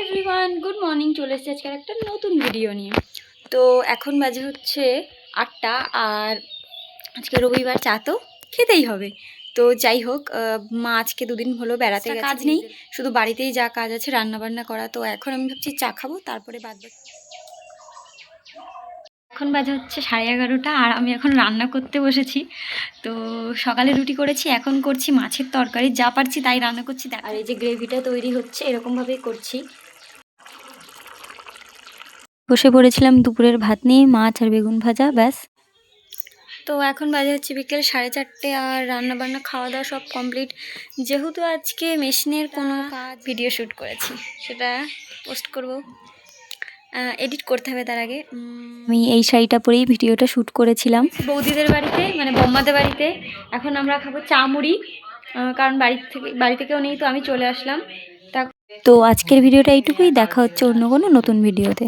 Everyone, good morning. চলে এসেছি আজকের একটা নতুন ভিডিও নিয়ে। তো এখন বাজে হচ্ছে 8টা, আর আজকে রবিবার, চা তো খেতেই হবে। তো যাই হোক, মা আজকে দুদিন হলো বেড়াতে গেছে, কাজ নেই, শুধু বাড়িতেই যা কাজ আছে রান্নাবান্না করা। তো এখন আমি ভাবছি চা খাবো, তারপরে এখন বাজে হচ্ছে 11:30, আর আমি এখন রান্না করতে বসেছি। তো সকালে রুটি করেছি, এখন করছি মাছের তরকারি, যা পারছি তাই রান্না করছি। আর এই যে গ্রেভিটা তৈরি হচ্ছে, এরকমভাবেই করছি। বসে পড়েছিলাম দুপুরের ভাত নিয়ে, মাছ আর বেগুন ভাজা, ব্যাস। তো এখন বাজে হচ্ছে বিকেল 4:30, আর রান্নাবান্না খাওয়া দাওয়া সব কমপ্লিট। যেহেতু আজকে মেশিনের কোনো কাজ ভিডিও শ্যুট করেছি, সেটা পোস্ট করব, এডিট করতে হবে তার আগে। আমি এই শাড়িটা পরেই ভিডিওটা শ্যুট করেছিলাম বৌদিদের বাড়িতে, মানে বম্মাদের বাড়িতে। এখন আমরা খাবো চা মুড়ি, কারণ বাড়িতে কেউ নেই, তো আমি চলে আসলাম। তো আজকের ভিডিওটা এইটুকুই, দেখা হচ্ছে অন্য কোনো নতুন ভিডিওতে।